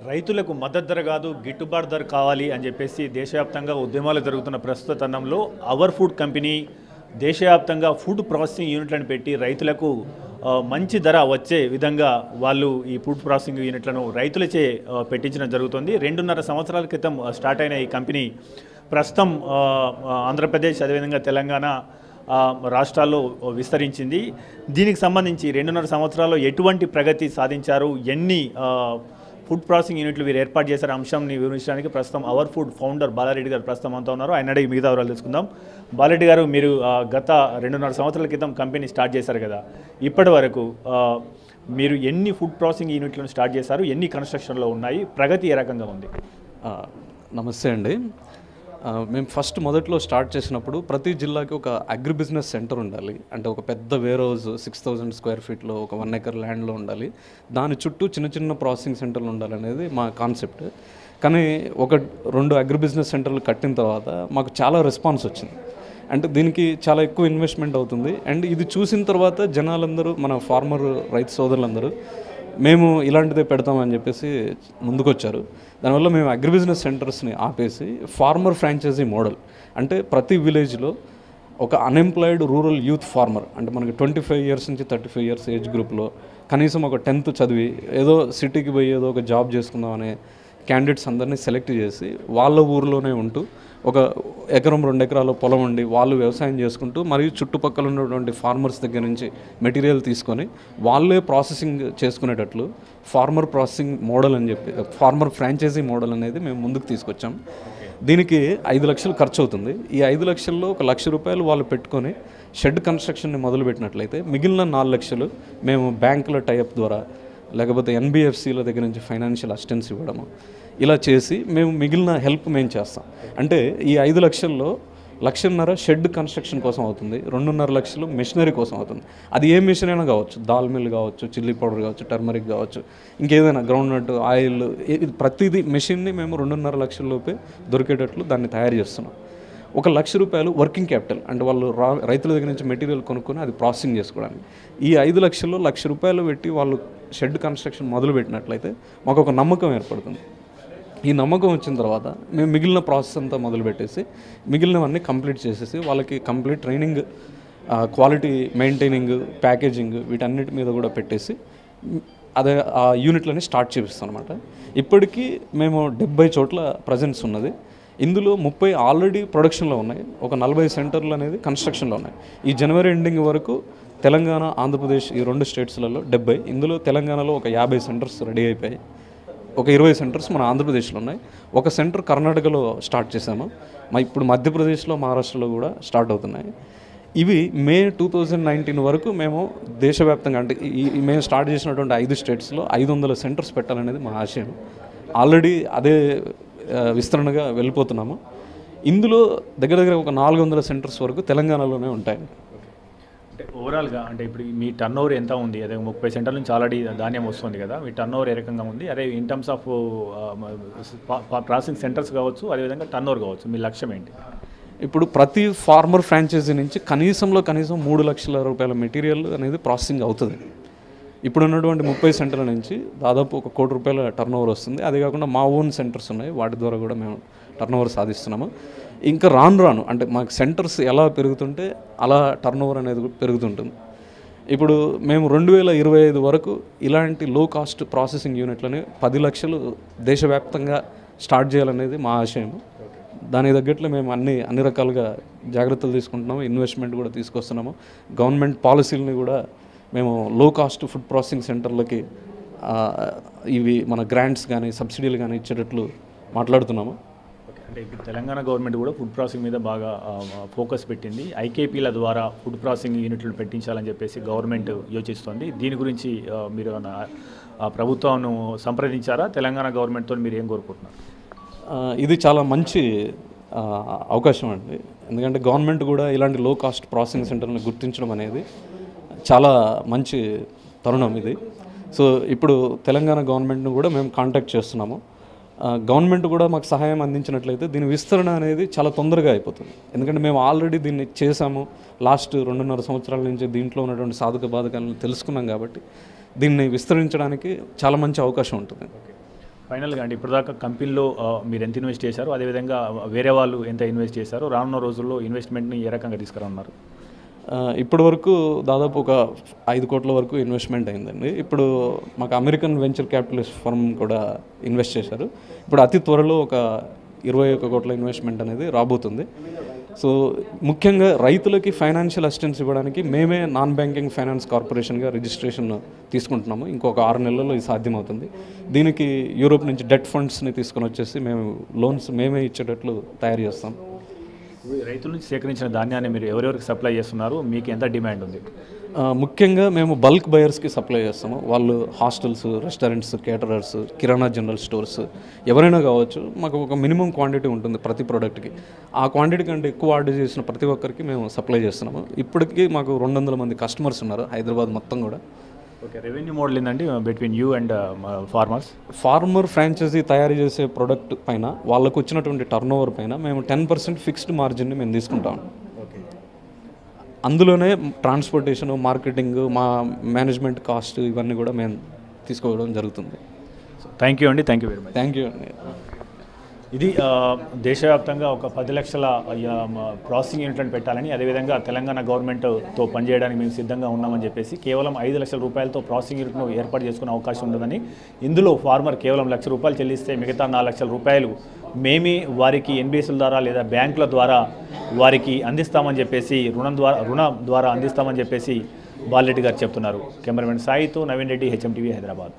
రైతులకు మద్దతు ధర కాదు గిట్టుబాటు ధర కావాలి అని చెప్పేసి దేశవ్యాప్తంగా ఉద్యమాలు జరుగుతున్న ప్రస్తుత తరుణంలో అవర్ ఫుడ్ కంపెనీ దేశవ్యాప్తంగా ఫుడ్ ప్రాసెసింగ్ యూనిట్లను పెట్టి రైతులకు మంచి ధర వచ్చే విధంగా వాళ్ళు ఈ ఫుడ్ ప్రాసెసింగ్ యూనిట్లను రైతులచే పెట్టించడం జరుగుతుంది. 2.5 సంవత్సరాల క్రితం స్టార్ట్ అయిన ఈ కంపెనీ ప్రస్తుతం ఆంధ్రప్రదేశ్ అదేవిధంగా తెలంగాణ రాష్ట్రాల్లో విస్తరించింది. దీనికి సంబంధించి 2.5 సంవత్సరాల్లో ఎటువంటి ప్రగతి సాధించారు, ఎన్ని ఫుడ్ ప్రాసెసింగ్ యూనిట్లు వీరు ఏర్పాటు చేశారు అంశాన్ని వివరించడానికి ప్రస్తుతం అవర్ ఫుడ్ ఫౌండర్ బాలారెడ్డి గారు ప్రస్తుతం అంతా ఉన్నారు. ఆయన అడిగి మిగతా వివరాలు తెలుసుకుందాం. బాలారెడ్డి గారు, మీరు గత 2.5 సంవత్సరాల క్రితం కంపెనీ స్టార్ట్ చేశారు కదా, ఇప్పటి వరకు మీరు ఎన్ని ఫుడ్ ప్రాసెసింగ్ యూనిట్లను స్టార్ట్ చేశారు, ఎన్ని కన్స్ట్రక్షన్లో ఉన్నాయి, ప్రగతి ఏ రకంగా ఉంది? నమస్తే అండి. మేము మొదట్లో స్టార్ట్ చేసినప్పుడు ప్రతి జిల్లాకి ఒక అగ్రి బిజినెస్ సెంటర్ ఉండాలి. అంటే ఒక పెద్ద వేర్ హౌస్ 6,000 స్క్వేర్ ఫీట్లో ఒక 1 ఎకర్ ల్యాండ్లో ఉండాలి. దాని చుట్టూ చిన్న చిన్న ప్రాసెసింగ్ సెంటర్లు ఉండాలనేది మా కాన్సెప్ట్. కానీ 1-2 అగ్రి బిజినెస్ సెంటర్లు కట్టిన తర్వాత మాకు చాలా రెస్పాన్స్ వచ్చింది. అంటే దీనికి చాలా ఎక్కువ ఇన్వెస్ట్మెంట్ అవుతుంది. అండ్ ఇది చూసిన తర్వాత జనాలందరూ, మన ఫార్మర్ రైతు సోదరులందరూ మేము ఇలాంటిదే పెడతామని చెప్పేసి ముందుకొచ్చారు. దానివల్ల మేము అగ్రి బిజినెస్ సెంటర్స్ని ఆపేసి ఫార్మర్ ఫ్రాంచైజీ మోడల్, అంటే ప్రతి విలేజ్లో ఒక అన్ఎంప్లాయిడ్ రూరల్ యూత్ ఫార్మర్, అంటే మనకి 25 ఇయర్స్ నుంచి 35 ఇయర్స్ ఏజ్ గ్రూప్లో కనీసం ఒక 10th చదివి ఏదో సిటీకి పోయి ఏదో ఒక జాబ్ చేసుకుందాం అనే క్యాండిడేట్స్ అందరినీ సెలెక్ట్ చేసి వాళ్ళ ఊరిలోనే ఉంటూ ఒక 1-2 ఎకరాల పొలం ఉండి వాళ్ళు వ్యవసాయం చేసుకుంటూ మరియు చుట్టుపక్కల ఉన్నటువంటి ఫార్మర్స్ దగ్గర నుంచి మెటీరియల్ తీసుకొని వాళ్ళే ప్రాసెసింగ్ చేసుకునేటట్లు ఫార్మర్ ప్రాసెసింగ్ మోడల్ అని చెప్పి ఫార్మర్ ఫ్రాంచైజీ మోడల్ అనేది మేము ముందుకు తీసుకొచ్చాం. దీనికి 5 లక్షలు ఖర్చు అవుతుంది. ఈ 5 లక్షల్లో 1 లక్ష రూపాయలు వాళ్ళు పెట్టుకొని షెడ్ కన్స్ట్రక్షన్ని మొదలుపెట్టినట్లయితే మిగిలిన 4 లక్షలు మేము బ్యాంకుల టైఅప్ ద్వారా లేకపోతే NBFCల దగ్గర నుంచి ఫైనాన్షియల్ అసిస్టెన్స్ ఇవ్వడము, ఇలా చేసి మేము మిగిలిన హెల్ప్ మేము చేస్తాం. అంటే ఈ 5 లక్షల్లో 1.5 లక్షలు షెడ్ కన్స్ట్రక్షన్ కోసం అవుతుంది, 2.5 లక్షలు మెషినరీ కోసం అవుతుంది. అది ఏ మెషిన్ అయినా కావచ్చు, దాల్ మిల్ కావచ్చు, చిల్లీ పౌడర్ కావచ్చు, టర్మరిక్ కావచ్చు, ఇంకేదైనా గ్రౌండ్ నట్ ఆయిల్, ప్రతిదీ మెషిన్ని మేము 2.5 లక్షల లోపే దొరికేటట్లు దాన్ని తయారు చేస్తున్నాం. 1 లక్ష రూపాయలు వర్కింగ్ క్యాపిటల్, అంటే వాళ్ళు రైతుల దగ్గర నుంచి మెటీరియల్ కొనుక్కొని అది ప్రాసెసింగ్ చేసుకోవడానికి. ఈ 5 లక్షల్లో 1 లక్ష రూపాయలు పెట్టి వాళ్ళు షెడ్ కన్స్ట్రక్షన్ మొదలుపెట్టినట్లయితే మాకు ఒక నమ్మకం ఏర్పడుతుంది. ఈ నమ్మకం వచ్చిన తర్వాత మేము మిగిలిన ప్రాసెస్ అంతా మొదలుపెట్టేసి మిగిలినవన్నీ కంప్లీట్ చేసేసి వాళ్ళకి complete training, quality maintaining, packaging వీటన్నిటి మీద కూడా పెట్టేసి అదే ఆ యూనిట్లని స్టార్ట్ చేపిస్తాం అనమాట. ఇప్పటికీ మేము 70 చోట్ల ప్రజెన్స్ ఉన్నది. ఇందులో 30 ఆల్రెడీ ప్రొడక్షన్లో ఉన్నాయి, ఒక 40 సెంటర్లు అనేది కన్స్ట్రక్షన్లో ఉన్నాయి. ఈ జనవరి ఎండింగ్ వరకు తెలంగాణ, ఆంధ్రప్రదేశ్ ఈ 2 స్టేట్స్లలో 70, ఇందులో తెలంగాణలో ఒక 50 సెంటర్స్ రెడీ అయిపోయాయి, ఒక 20 సెంటర్స్ మన ఆంధ్రప్రదేశ్లో ఉన్నాయి, ఒక సెంటర్ కర్ణాటకలో స్టార్ట్ చేశాము, ఇప్పుడు మధ్యప్రదేశ్లో, మహారాష్ట్రలో కూడా స్టార్ట్ అవుతున్నాయి. ఇవి మే 2019 వరకు మేము దేశవ్యాప్తంగా, అంటే మేము స్టార్ట్ చేసినటువంటి 5 స్టేట్స్లో 500 సెంటర్స్ పెట్టాలనేది మా ఆశయం. ఆల్రెడీ అదే విస్తరణగా వెళ్ళిపోతున్నాము. ఇందులో దగ్గర ఒక 400 సెంటర్స్ వరకు తెలంగాణలోనే ఉంటాయి. అంటే ఓవరాల్గా, అంటే ఇప్పుడు మీ టర్న్ ఓవర్ ఎంత ఉంది? అదే 30 సెంటర్ల నుంచి ఆల్రెడీ ధాన్యం వస్తుంది కదా, మీ టర్న్ ఓవర్ ఏ రకంగా ఉంది? అదే in terms of processing centres కావచ్చు, అదేవిధంగా టర్న్ ఓవర్ కావచ్చు, మీ లక్ష్యం ఏంటి? ఇప్పుడు ప్రతి ఫార్మర్ ఫ్రాంచైజీ నుంచి కనీసం 3 లక్షల రూపాయల మెటీరియల్ అనేది ప్రాసెసింగ్ అవుతుంది. ఇప్పుడు ఉన్నటువంటి 30 సెంటర్ల నుంచి దాదాపు 1 కోటి రూపాయల టర్న్ ఓవర్ వస్తుంది. అదే కాకుండా మా ఓన్ సెంటర్స్ ఉన్నాయి, వాటి ద్వారా కూడా మేము టర్న్ ఓవర్ సాధిస్తున్నాము. ఇంకా రాను అంటే మాకు సెంటర్స్ ఎలా పెరుగుతుంటే అలా టర్న్ ఓవర్ అనేది పెరుగుతుంటుంది. ఇప్పుడు మేము 2025 వరకు ఇలాంటి లో కాస్ట్ ప్రాసెసింగ్ యూనిట్లని 10 లక్షలు దేశవ్యాప్తంగా స్టార్ట్ చేయాలనేది మా ఆశయం. దానికి తగ్గట్లు మేము అన్ని రకాలుగా జాగ్రత్తలు తీసుకుంటున్నాము, ఇన్వెస్ట్మెంట్ కూడా తీసుకొస్తున్నాము. గవర్నమెంట్ పాలసీలని కూడా మేము లో కాస్ట్ ఫుడ్ ప్రాసెసింగ్ సెంటర్లకి ఇవి మన గ్రాంట్స్ కానీ సబ్సిడీలు కానీ ఇచ్చేటట్లు మాట్లాడుతున్నాము. అంటే ఇప్పుడు తెలంగాణ గవర్నమెంట్ కూడా ఫుడ్ ప్రాసెసింగ్ మీద బాగా ఫోకస్ పెట్టింది. IKPల ద్వారా ఫుడ్ ప్రాసెసింగ్ యూనిట్లు పెట్టించాలని చెప్పేసి గవర్నమెంట్ యోచిస్తోంది. దీని గురించి మీరు ప్రభుత్వాన్ని సంప్రదించారా? తెలంగాణ గవర్నమెంట్తో మీరు ఏం కోరుకుంటున్నారు? ఇది చాలా మంచి అవకాశం అండి. ఎందుకంటే గవర్నమెంట్ కూడా ఇలాంటి లో కాస్ట్ ప్రాసెసింగ్ సెంటర్ని గుర్తించడం అనేది చాలా మంచి తరుణం ఇది. సో ఇప్పుడు తెలంగాణ గవర్నమెంట్ను కూడా మేము కాంటాక్ట్ చేస్తున్నాము. గవర్నమెంట్ కూడా మాకు సహాయం అందించినట్లయితే దీని విస్తరణ అనేది చాలా తొందరగా అయిపోతుంది. ఎందుకంటే మేము ఆల్రెడీ దీన్ని చేసాము, లాస్ట్ 2.5 సంవత్సరాల నుంచి దీంట్లో ఉన్నటువంటి సాధక బాధకాలను తెలుసుకున్నాం కాబట్టి దీన్ని విస్తరించడానికి చాలా మంచి అవకాశం ఉంటుంది. ఫైనల్గా అండి ఇప్పటిదాకా కంపెనీలో మీరు ఎంత ఇన్వెస్ట్ చేశారు, అదేవిధంగా వేరే వాళ్ళు ఎంత ఇన్వెస్ట్ చేశారు, రానున్న రోజుల్లో ఇన్వెస్ట్మెంట్ని ఏ రకంగా తీసుకురన్నారు? ఇప్పటి వరకు దాదాపు ఒక 5 కోట్ల వరకు ఇన్వెస్ట్మెంట్ అయిందండి. ఇప్పుడు మాకు అమెరికన్ వెంచర్ క్యాపిటలిస్ట్ ఫర్మ్ కూడా ఇన్వెస్ట్ చేశారు. ఇప్పుడు అతి త్వరలో ఒక 21 కోట్ల ఇన్వెస్ట్మెంట్ అనేది రాబోతుంది. సో ముఖ్యంగా రైతులకి ఫైనాన్షియల్ అసిస్టెన్స్ ఇవ్వడానికి మేమే నాన్ బ్యాంకింగ్ ఫైనాన్స్ కార్పొరేషన్గా రిజిస్ట్రేషన్ తీసుకుంటున్నాము. ఇంకొక 6 నెలల్లో ఇది సాధ్యమవుతుంది. దీనికి యూరోప్ నుంచి డెట్ ఫండ్స్ని తీసుకొని వచ్చేసి మేము లోన్స్ మేమే ఇచ్చేటట్లు తయారు చేస్తాం. రైతుల నుంచి సేకరించిన ధాన్యాన్ని మీరు ఎవరెవరికి సప్లై చేస్తున్నారు, మీకు ఎంత డిమాండ్ ఉంది? ముఖ్యంగా మేము బల్క్ బయర్స్కి సప్లై చేస్తాము. వాళ్ళు హాస్టల్స్, రెస్టారెంట్స్, కేటరర్స్, కిరాణా జనరల్ స్టోర్స్ ఎవరైనా కావచ్చు. మాకు ఒక మినిమం క్వాంటిటీ ఉంటుంది ప్రతి ప్రోడక్ట్కి. ఆ క్వాంటిటీ కంటే ఎక్కువ ఆర్డర్ చేసిన ప్రతి ఒక్కరికి మేము సప్లై చేస్తున్నాము. ఇప్పటికీ మాకు 200 మంది కస్టమర్స్ ఉన్నారు హైదరాబాద్ మొత్తం కూడా. ఓకే, రెవెన్యూ మోడల్ ఏంటండి between you and farmers? Farmer franchisee తయారు చేసే ప్రోడక్ట్ పైన వాళ్ళకు వచ్చినటువంటి టర్న్ ఓవర్ పైన మేము 10% ఫిక్స్డ్ మార్జిన్ని మేము తీసుకుంటాం. ఓకే, అందులోనే ట్రాన్స్పోర్టేషన్, మార్కెటింగ్, మా మేనేజ్మెంట్ కాస్ట్ ఇవన్నీ కూడా మేము తీసుకోవడం జరుగుతుంది. థ్యాంక్ యూ అండి, thank you very much. Thank you అండి. ఇది దేశవ్యాప్తంగా ఒక 10 లక్షల ప్రాసెసింగ్ యూనిట్లను పెట్టాలని, అదేవిధంగా తెలంగాణ గవర్నమెంట్తో పనిచేయడానికి మేము సిద్ధంగా ఉన్నామని చెప్పేసి కేవలం 5 లక్షల రూపాయలతో ప్రాసెసింగ్ యూనిట్ను ఏర్పాటు చేసుకునే అవకాశం ఉండదని, ఇందులో ఫార్మర్ కేవలం ₹1,00,000 చెల్లిస్తే మిగతా 4 లక్షల రూపాయలు మేమే వారికి ఎన్బిఎస్ల ద్వారా లేదా బ్యాంకుల ద్వారా వారికి అందిస్తామని చెప్పేసి రుణం ద్వారా అందిస్తామని చెప్పేసి బాలరెడ్డి గారు చెప్తున్నారు. కెమెరామెన్ సాయితో నవీన్ రెడ్డి, హెచ్ఎం టీవీ, హైదరాబాద్.